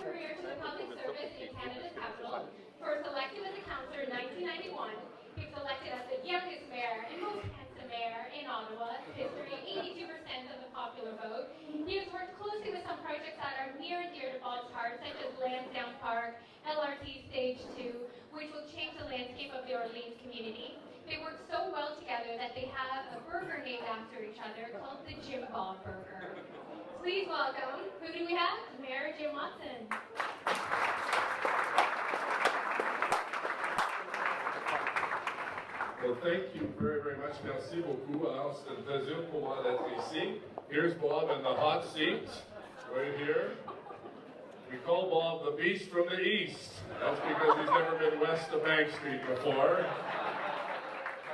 career to the public service in Canada's capital. First elected as a councillor in 1991, he was elected as the youngest mayor and most handsome mayor in Ottawa, history 82% of the popular vote. He has worked closely with some projects that are near and dear to Bob's heart, such as Lansdowne Park, LRT Stage 2, which will change the landscape of the Orleans community. They work so well together that they have a burger named after each other called the Jim Bob Burger. Please welcome, who do we have? Mayor Jim Watson. Well, thank you very, very much. Merci beaucoup. Alors, c'est un plaisir pour moi d'être ici. Here's Bob in the hot seat, right here. We call Bob the Beast from the East. That's because he's never been west of Bank Street before.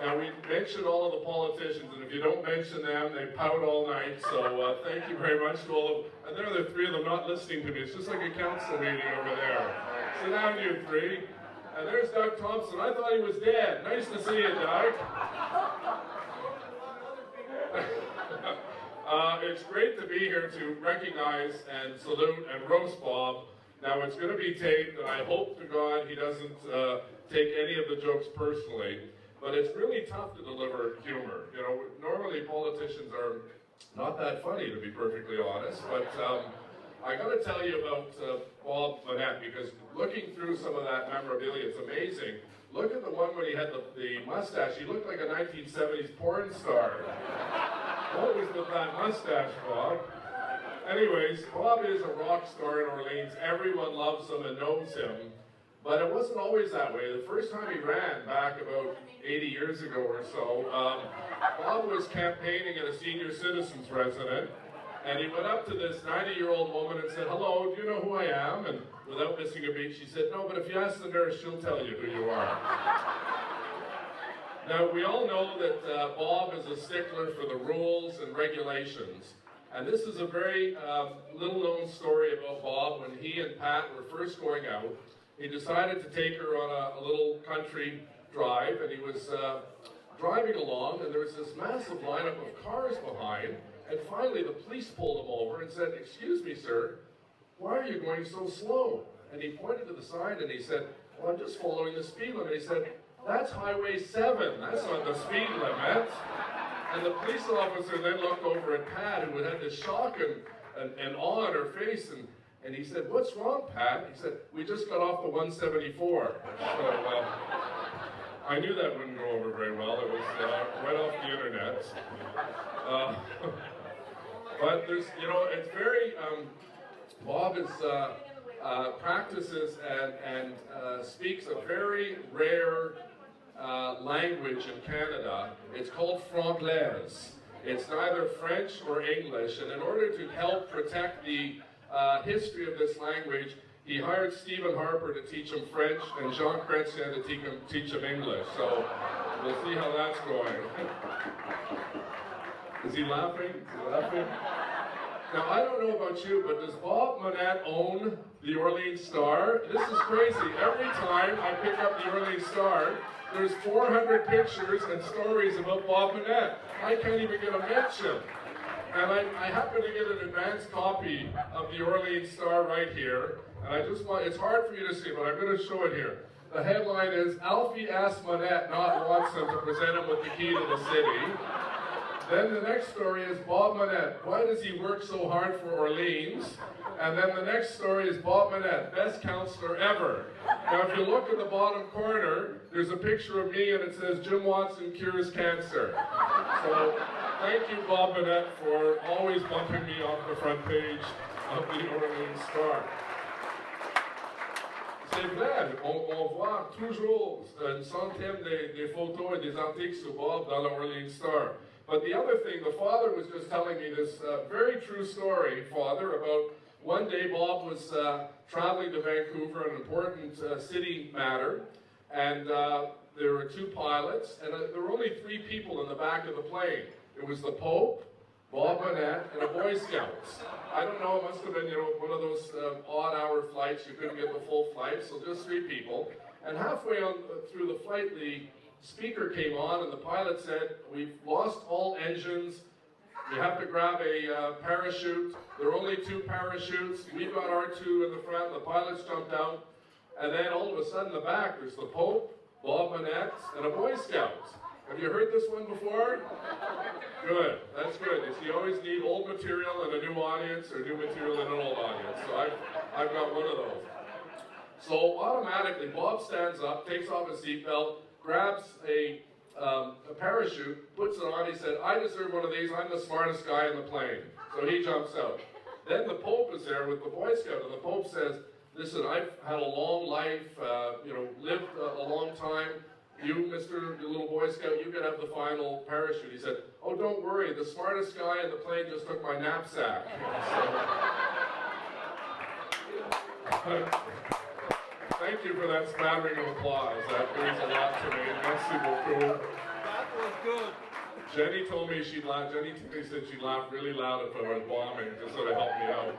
Now, we mention all of the politicians, and if you don't mention them, they pout all night. So thank you very much to all of them. And there are the three of them not listening to me. It's just like a council meeting over there. Sit down, you three. And there's Doug Thompson. I thought he was dead. Nice to see you, Doug. It's great to be here to recognize and salute and roast Bob. Now, it's going to be taped, and I hope to God he doesn't take any of the jokes personally. But it's really tough to deliver humor. You know, normally politicians are not that funny, to be perfectly honest. But I got to tell you about Bob Monette, because looking through some of that memorabilia, it's amazing. Look at the one when he had the mustache. He looked like a 1970s porn star. What was with that mustache, Bob? Anyways, Bob is a rock star in Orleans. Everyone loves him and knows him. But it wasn't always that way. The first time he ran, back about 80 years ago or so, Bob was campaigning at a senior citizens residence, and he went up to this 90-year-old woman and said, "Hello, do you know who I am?" And without missing a beat, she said, "No, but if you ask the nurse, she'll tell you who you are." Now, we all know that Bob is a stickler for the rules and regulations. And this is a very little-known story about Bob. When he and Pat were first going out, he decided to take her on a little country drive, and he was driving along, and there was this massive lineup of cars behind, and finally the police pulled him over and said, "Excuse me, sir, why are you going so slow?" And he pointed to the sign and he said, "Well, I'm just following the speed limit." He said, "That's Highway 7, that's not the speed limit." And the police officer then looked over at Pat, who had this shock and awe on her face, and he said, "What's wrong, Pat?" He said, "We just got off the 174. So I knew that wouldn't go over very well. It was right off the internet. But there's, you know, it's very, Bob is, practices and speaks a very rare language in Canada. It's called Franglais. It's neither French or English, and in order to help protect the history of this language, he hired Stephen Harper to teach him French and Jean Chrétien to teach him English. So we'll see how that's going. Is he laughing? Is he laughing? Now, I don't know about you, but does Bob Monette own the Orleans Star? This is crazy. Every time I pick up the Orleans Star, there's 400 pictures and stories about Bob Monette. I can't even get a mention. And I happen to get an advance copy of the Orleans Star right here. And I just want, it's hard for you to see, but I'm going to show it here. The headline is, "Alfie asked Monette, not Watson, to present him with the key to the city." Then the next story is Bob Monette. Why does he work so hard for Orleans? And then the next story is Bob Monette, best counselor ever. Now, if you look at the bottom corner, there's a picture of me and it says, "Jim Watson cures cancer." So thank you, Bob Monette, for always bumping me off the front page of the Orleans Star. C'est vrai, on voit toujours une centaine des photos et des articles sur Bob dans l'Orleans Star. But the other thing, the father was just telling me this very true story, Father, about one day Bob was traveling to Vancouver, an important city matter, and there were two pilots, and there were only 3 people in the back of the plane. It was the Pope, Bob Monette, and a Boy Scout. I don't know, it must have been, you know, one of those odd-hour flights. You couldn't get the full flight, so just 3 people. And halfway on through the flight, the speaker came on, and the pilot said, "We've lost all engines. You have to grab a parachute. There are only 2 parachutes. We've got our 2 in the front. The pilots jumped out. And then all of a sudden in the back, there's the Pope, Bob Monette, and a Boy Scout. Have you heard this one before? Good. That's good. You always need old material in a new audience or new material in an old audience. So I've got one of those. So automatically, Bob stands up, takes off his seatbelt, grabs a parachute, puts it on. He said, "I deserve one of these. I'm the smartest guy in the plane." So he jumps out. Then the Pope is there with the Boy Scout, and the Pope says, "Listen, I've had a long life, lived a long time. You, Mr. the little Boy Scout, you can have the final parachute." He said, "Oh, don't worry. The smartest guy in the plane just took my knapsack." So, thank you for that smattering of applause. That means a lot to me. Merci beaucoup. That was good. Jenny told me she'd laugh. Jenny said she'd laugh really loud if I was bombing, just so to help me out.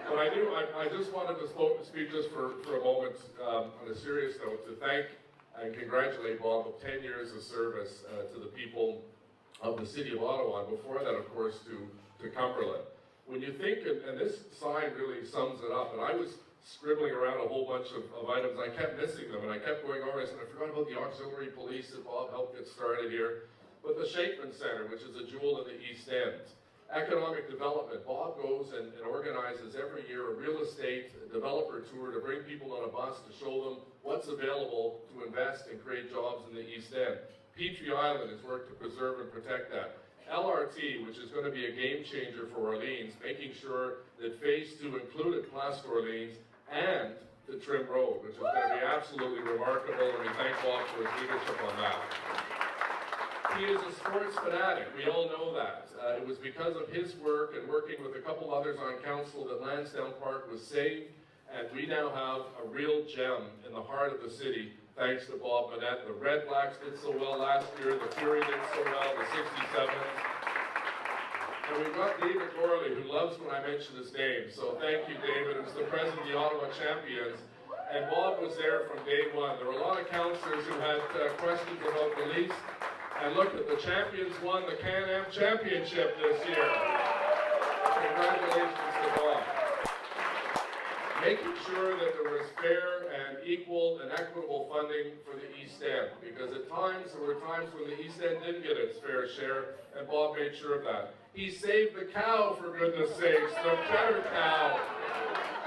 But I just wanted to speak just for a moment on a serious note to thank and congratulate Bob of 10 years of service to the people of the city of Ottawa, and before that, of course, to Cumberland. When you think, and this sign really sums it up, and I was scribbling around a whole bunch of items, I kept missing them, and I kept going over, I said, I forgot about the auxiliary police that Bob helped get started here. But the Shakeman Center, which is a jewel in the East End. Economic development, Bob goes and organizes every year a real estate developer tour to bring people on a bus to show them what's available to invest and create jobs in the East End. Petrie Island has worked to preserve and protect that. LRT, which is going to be a game changer for Orleans, making sure that Phase 2 included Place d'Orleans and the Trim Road, which is going to be absolutely remarkable, and we thank Bob for his leadership on that. He is a sports fanatic. We all know that. It was because of his work and working with a couple others on council that Lansdowne Park was saved, and we now have a real gem in the heart of the city, thanks to Bob Monette. The Red Blacks did so well last year, the Fury did so well, the 67th. And we've got David Gorley, who loves when I mention his name, so thank you, David. It was the president of the Ottawa Champions, and Bob was there from day one. There were a lot of councillors who had questions about the lease. And look at the champions won the Can-Am Championship this year. Congratulations to Bob. Making sure that there was fair and equal and equitable funding for the East End, because at times, there were times when the East End didn't get its fair share, and Bob made sure of that. He saved the cow, for goodness sakes, the cheddar cow.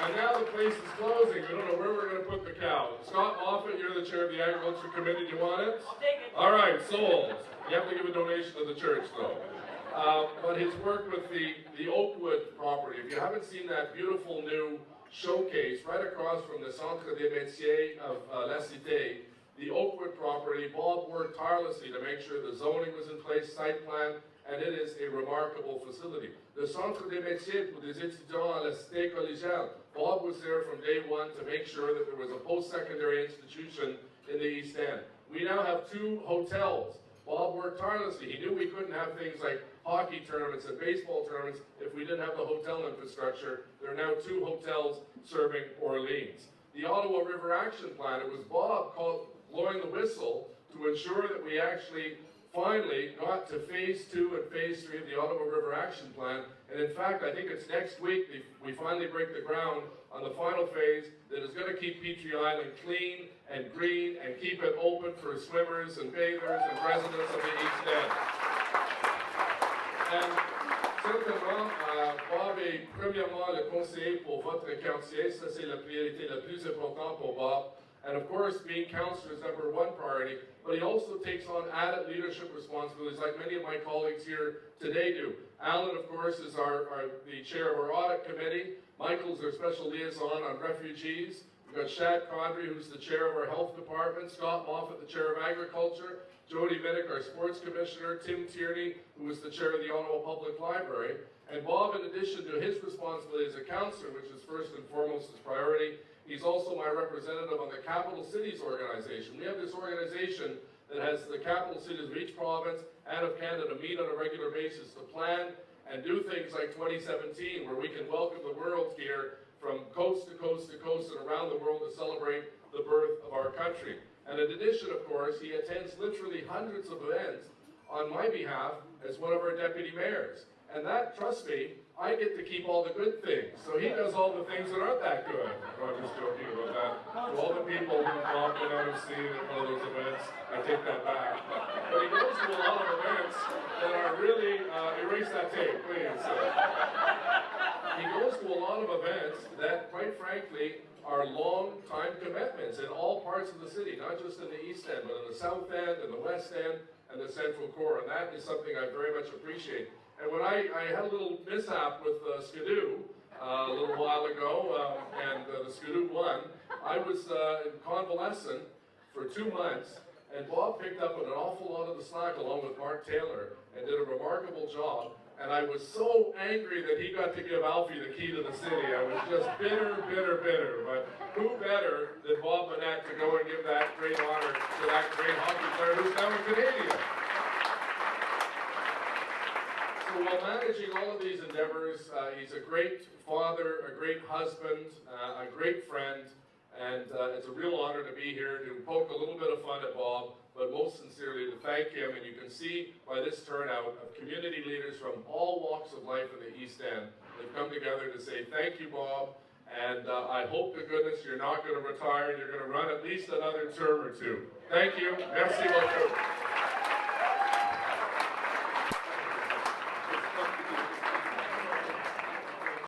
And now the place is closing. We don't know where we're going to put the cow. Scott Moffat, you're the chair of the Agriculture Committee. Do you want it? I'll take it. All right, sold. You have to give a donation to the church, though. But his work with the Oakwood property, if you haven't seen that beautiful new showcase right across from the Centre des Métiers of La Cité, the Oakwood property, Bob worked tirelessly to make sure the zoning was in place, site plan, and it is a remarkable facility. The Centre des Métiers pour des étudiants à la Cité collégiale. Bob was there from day one to make sure that there was a post-secondary institution in the East End. We now have 2 hotels. Bob worked tirelessly. He knew we couldn't have things like hockey tournaments and baseball tournaments if we didn't have the hotel infrastructure. There are now 2 hotels serving Orleans. The Ottawa River Action Plan, it was Bob blowing the whistle to ensure that we actually finally got to Phase 2 and Phase 3 of the Ottawa River Action Plan. And in fact, I think it's next week we finally break the ground on the final phase that is going to keep Petrie Island clean and green and keep it open for swimmers and bathers and residents of the East End. And certainement, Bob est premièrement le conseiller pour votre quartier. Ça, c'est la priorité la plus importante pour Bob. And of course, being councillor is number 1 priority, but he also takes on added leadership responsibilities like many of my colleagues here today do. Alan, of course, is the chair of our audit committee. Michael's our special liaison on refugees. We've got Shad Condry, who's the chair of our health department. Scott Moffat, the chair of agriculture. Jody Minnick, our sports commissioner. Tim Tierney, who is the chair of the Ottawa Public Library. And Bob, in addition to his responsibility as a councillor, which is first and foremost his priority, he's also my representative on the Capital Cities Organization. We have this organization that has the capital cities of each province and of Canada meet on a regular basis to plan and do things like 2017, where we can welcome the world here from coast to coast to coast and around the world to celebrate the birth of our country. And in addition, of course, he attends literally hundreds of events on my behalf as one of our deputy mayors. And that, trust me, I get to keep all the good things. So he does all the things that aren't that good. No, I'm just joking about that. To all the people who Bob went out of scene at one of those events, I take that back. But he goes to a lot of events that are really, erase that tape, please. He goes to a lot of events that, quite frankly, are long-time commitments in all parts of the city, not just in the East End, but in the South End, and the West End, and the Central Core. And that is something I very much appreciate. And when I had a little mishap with Skidoo a little while ago, and the Skidoo won, I was in convalescent for 2 months, and Bob picked up an awful lot of the slack along with Mark Taylor and did a remarkable job. And I was so angry that he got to give Alfie the key to the city. I was just bitter. But who better than Bob Monette to go and give that great honor to that great hockey player who's now a Canadian? So while managing all of these endeavors, he's a great father, a great husband, a great friend, and it's a real honor to be here to poke a little bit of fun at Bob, but most sincerely to thank him. And you can see by this turnout of community leaders from all walks of life in the East End, they've come together to say thank you, Bob, and I hope to goodness you're not going to retire and you're going to run at least another term or two. Thank you. Merci beaucoup.